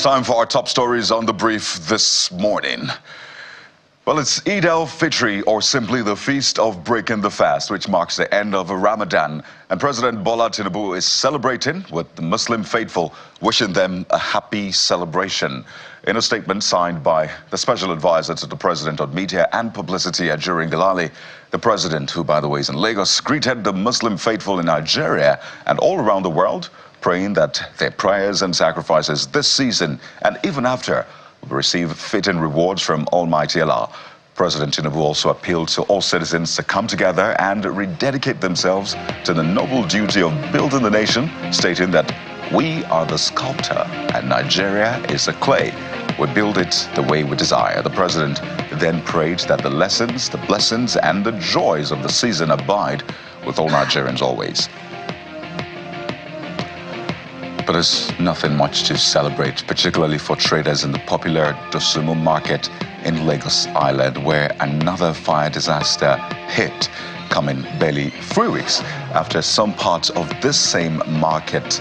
time for our top stories on The Brief this morning. Well, it's Eid al-Fitr, or simply the Feast of Breaking the Fast, which marks the end of Ramadan. And President Bola Tinubu is celebrating with the Muslim faithful, wishing them a happy celebration. In a statement signed by the special advisor to the president on media and publicity, Ajuri Ngelale, the president, who by the way is in Lagos, greeted the Muslim faithful in Nigeria and all around the world, praying that their prayers and sacrifices this season and even after will receive fitting rewards from Almighty Allah. President Tinubu also appealed to all citizens to come together and rededicate themselves to the noble duty of building the nation, stating that we are the sculptor and Nigeria is the clay. We build it the way we desire. The president then prayed that the lessons, the blessings, and the joys of the season abide with all Nigerians always. But there's nothing much to celebrate, particularly for traders in the popular Dosumu market in Lagos Island, where another fire disaster hit, coming barely 3 weeks after some part of this same market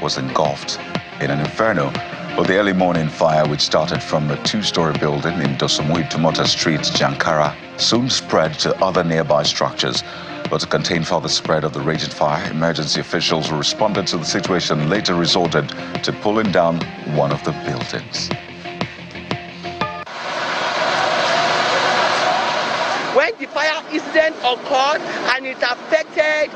was engulfed in an inferno. Well, the early morning fire, which started from a two-story building in Dosumu Itumota Street, Jankara, soon spread to other nearby structures. But to contain further spread of the raging fire, emergency officials who responded to the situation later resorted to pulling down one of the buildings. When the fire incident occurred and it affected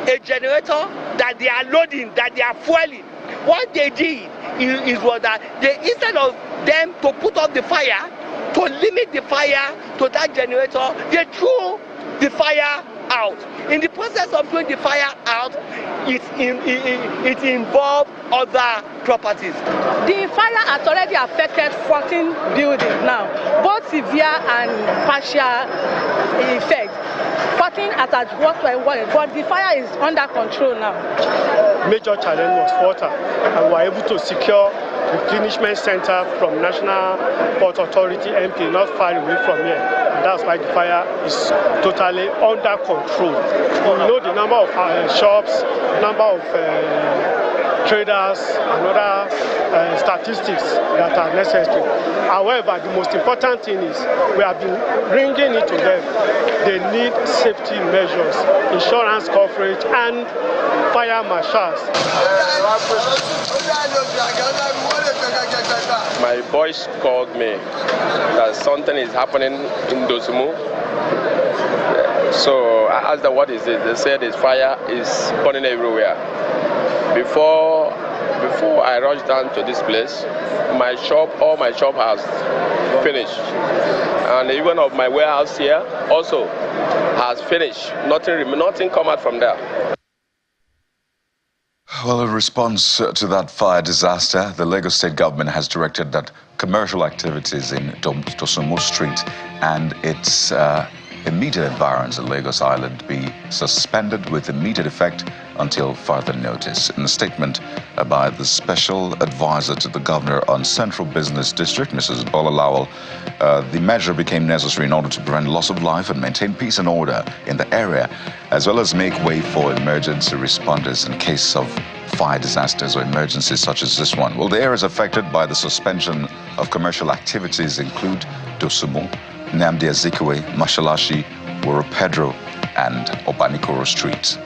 a generator that they are loading, that they are fueling, what they did was that instead of them to put out the fire, to limit the fire to that generator, they threw the fire out. In the process of throwing the fire out, it involved other properties. The fire has already affected 14 buildings now, both severe and partial effect. 14 as at what we're worried, but the fire is under control now. Major challenge was water, and we were able to secure replenishment center from National Port Authority MP, not far away from here. And that's why the fire is totally under control. We know the number of shops, number of traders, and other statistics that are necessary. However, the most important thing is we have been bringing it to them. They need safety measures, insurance coverage, and fire marshals. My boys called me that something is happening in Dosumu. So I asked them what is it. They said this fire is burning everywhere. Before I rushed down to this place, all my shop has finished. And even of my warehouse here also has finished. Nothing come out from there. Well, in response to that fire disaster, the Lagos state government has directed that commercial activities in Dosumu Street and its immediate environs in Lagos Island be suspended with immediate effect until further notice. In a statement by the special advisor to the governor on Central Business District, Mrs. Bola Lawal, the measure became necessary in order to prevent loss of life and maintain peace and order in the area, as well as make way for emergency responders in case of fire disasters or emergencies such as this one. Well, the areas affected by the suspension of commercial activities include Dosumu, Nnamdi Azikiwe, Mashalashi, Wuro Pedro, and Obanikoro Street.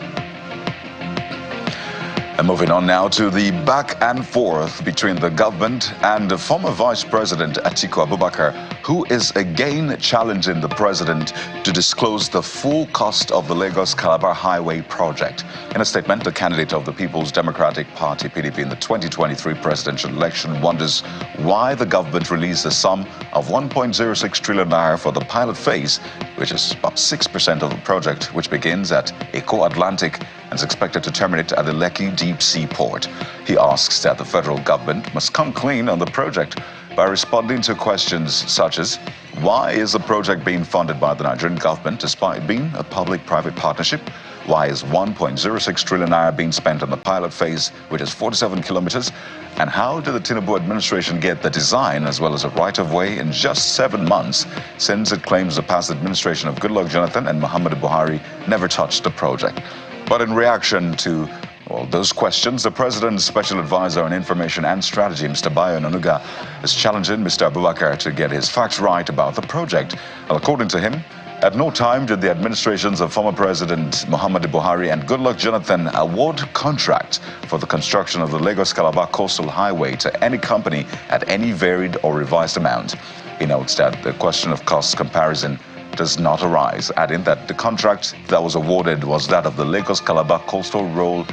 And moving on now to the back and forth between the government and the former Vice President Atiku Abubakar, who is again challenging the president to disclose the full cost of the Lagos-Calabar highway project. In a statement, the candidate of the People's Democratic Party, PDP, in the 2023 presidential election wonders why the government released a sum of 1.06 trillion naira for the pilot phase, which is about 6% of the project, which begins at Eko Atlantic and is expected to terminate at the Lekki Deep Sea Port. He asks that the federal government must come clean on the project by responding to questions such as, why is the project being funded by the Nigerian government despite being a public-private partnership? Why is 1.06 trillion naira being spent on the pilot phase, which is 47 kilometers? And how did the Tinubu administration get the design as well as a right-of-way in just 7 months, since it claims the past administration of Goodluck Jonathan and Muhammadu Buhari never touched the project? But in reaction to Well, those questions, the President's Special Advisor on Information and Strategy, Mr. Bayo Nanuga, is challenging Mr. Abubakar to get his facts right about the project. Well, according to him, at no time did the administrations of former President Muhammadu Buhari and Goodluck Jonathan award contract for the construction of the Lagos-Calabar coastal highway to any company at any varied or revised amount. He notes that the question of cost comparison does not arise, adding that the contract that was awarded was that of the Lagos-Calabar coastal rail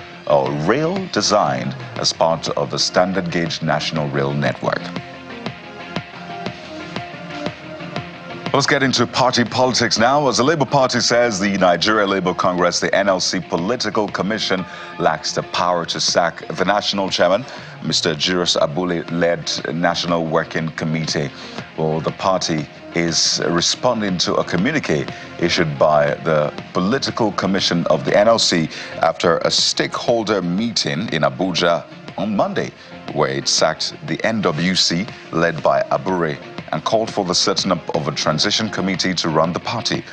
designed as part of the standard gauge national rail network. Let's get into party politics now. As the Labour Party says, the Nigeria Labour Congress, the NLC Political Commission, lacks the power to sack the national chairman, Mr. Julius Abule-led National Working Committee. Well, the party is responding to a communique issued by the Political Commission of the NLC after a stakeholder meeting in Abuja on Monday, where it sacked the NWC led by Abure and called for the setting up of a transition committee to run the party.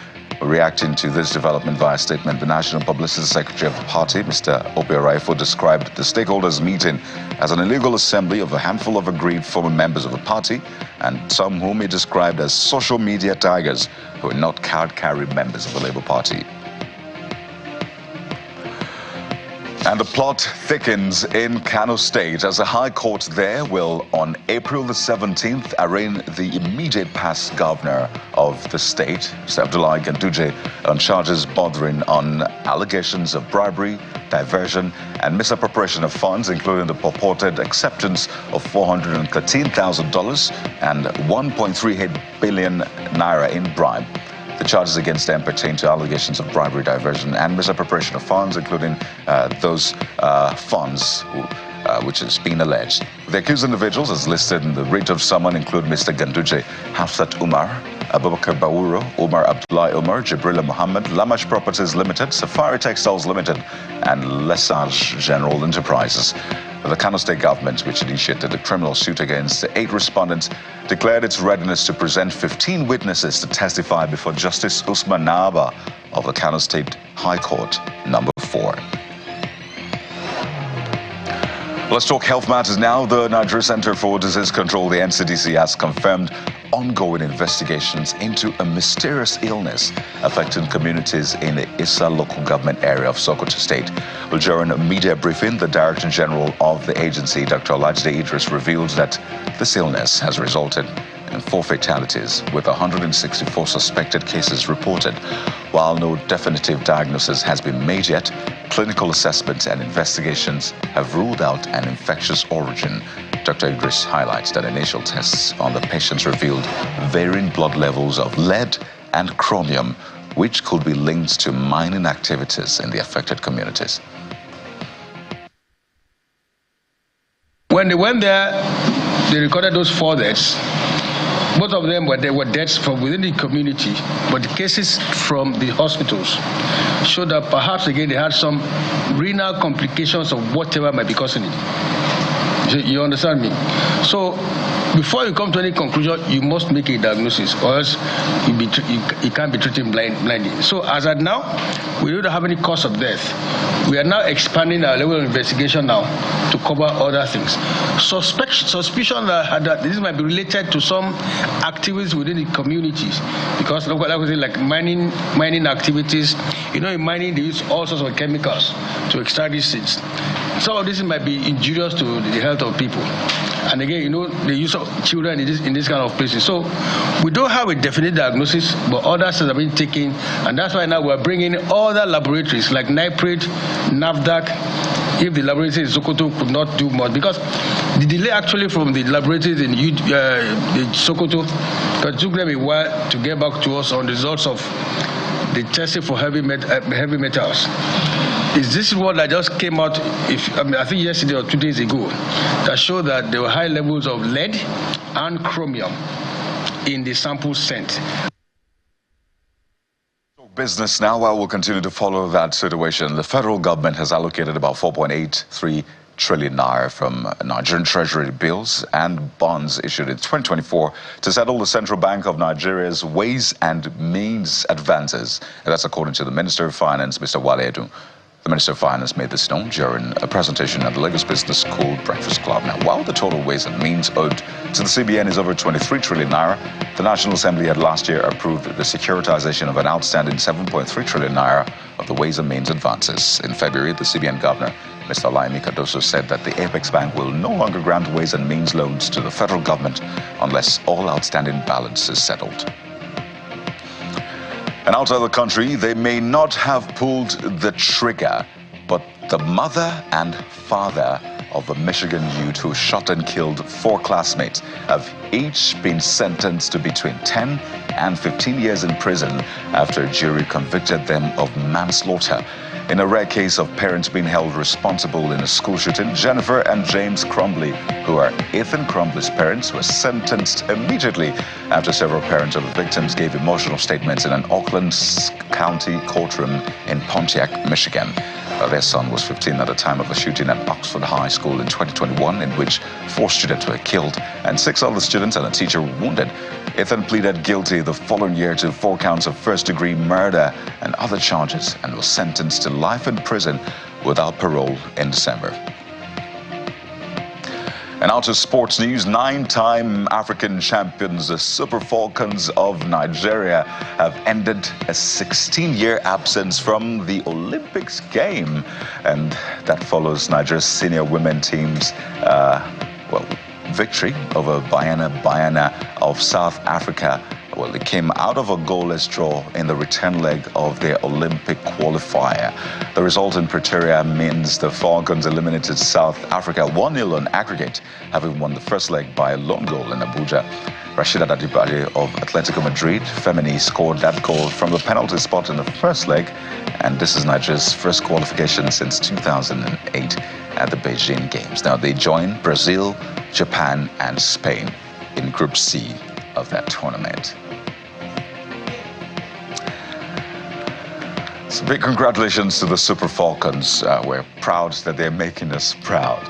Reacting to this development via statement, the National Publicity Secretary of the party, Mr. Obiorifo, described the stakeholders meeting as an illegal assembly of a handful of aggrieved former members of the party and some whom he described as social media tigers who are not card-carrying members of the Labour Party. And the plot thickens in Kano State as the High Court there will, on April the 17th, arraign the immediate past governor of the state, Mr. Abdullahi Ganduje, on charges bordering on allegations of bribery, diversion, and misappropriation of funds, including the purported acceptance of $413,000 and 1.38 billion naira in bribe. The charges against them pertain to allegations of bribery, diversion, and misappropriation of funds, including those funds which has been alleged. The accused individuals, as listed in the writ of summons, include Mr. Ganduje, Hafsat Umar, Abubakar Bawuro, Umar Abdullahi Umar, Jibrila Muhammad, Lamash Properties Limited, Safari Textiles Limited, and Lesage General Enterprises. The Kano State government, which initiated a criminal suit against the 8 respondents, declared its readiness to present 15 witnesses to testify before Justice Usman Naaba of the Kano State High Court, number 4. Let's talk health matters now. The Nigeria Center for Disease Control, the NCDC, has confirmed ongoing investigations into a mysterious illness affecting communities in the Issa local government area of Sokoto State. Well, during a media briefing, the Director General of the agency, Dr. Olajide Idris, revealed that this illness has resulted in 4 fatalities, with 164 suspected cases reported. While no definitive diagnosis has been made yet, clinical assessments and investigations have ruled out an infectious origin. Dr. Idris highlights that initial tests on the patients revealed varying blood levels of lead and chromium, which could be linked to mining activities in the affected communities. When they went there, they recorded those 4 deaths. Both of them were deaths from within the community, but the cases from the hospitals showed that perhaps again they had some renal complications of whatever might be causing it. You understand me? So before you come to any conclusion, you must make a diagnosis, or else you can't be treating blindly. So as at now, we don't have any cause of death. We are now expanding our level of investigation now to cover other things. Suspicion that this might be related to some activities within the communities, because like mining activities. You know, in mining they use all sorts of chemicals to extract these things. Some of this might be injurious to the health of people. And again, you know, the use of children in this kind of places. So we don't have a definite diagnosis, but others have been taken. And that's why now we're bringing other laboratories like NIPRID, NAFDAC, if the laboratories in Sokoto could not do much. Because the delay actually from the laboratories in Sokoto, it took them a while to get back to us on the results of the testing for heavy metals. Is this one that just came out, I think yesterday or 2 days ago, that showed that there were high levels of lead and chromium in the sample sent. Business now, I will continue to follow that situation. The federal government has allocated about 4.83 trillion naira from Nigerian Treasury bills and bonds issued in 2024 to settle the Central Bank of Nigeria's ways and means advances. And that's according to the Minister of Finance, Mr. Wale Edun. The Minister of Finance made this known during a presentation at the Lagos Business School Breakfast Club. Now, while the total ways and means owed to the CBN is over 23 trillion naira, the National Assembly had last year approved the securitization of an outstanding 7.3 trillion naira of the ways and means advances. In February, the CBN governor, Mr. Dosumu, said that the Apex Bank will no longer grant ways and means loans to the federal government unless all outstanding balance is settled. And outside the country, they may not have pulled the trigger, but the mother and father of the Michigan youth who shot and killed 4 classmates have each been sentenced to between 10 and 15 years in prison after a jury convicted them of manslaughter. In a rare case of parents being held responsible in a school shooting, Jennifer and James Crumbley, who are Ethan Crumbley's parents, were sentenced immediately after several parents of the victims gave emotional statements in an Oakland County courtroom in Pontiac, Michigan. Their son was 15 at the time of a shooting at Oxford High School in 2021, in which 4 students were killed and 6 other students and a teacher were wounded. Ethan pleaded guilty the following year to 4 counts of first-degree murder and other charges and was sentenced to life in prison without parole in December. And out to sports news, 9-time African champions, the Super Falcons of Nigeria, have ended a 16-year absence from the Olympics game. And that follows Nigeria's senior women team's, victory over Bayana of South Africa. Well, it came out of a goalless draw in the return leg of their Olympic qualifier. The result in Pretoria means the Falcons eliminated South Africa 1-0 on aggregate, having won the first leg by a lone goal in Abuja. Rashida Dadibade of Atletico Madrid Femini scored that goal from the penalty spot in the first leg, and this is Nigeria's first qualification since 2008 at the Beijing Games. Now they join Brazil, Japan, and Spain in Group C of that tournament. So big congratulations to the Super Falcons. We're proud that they're making us proud.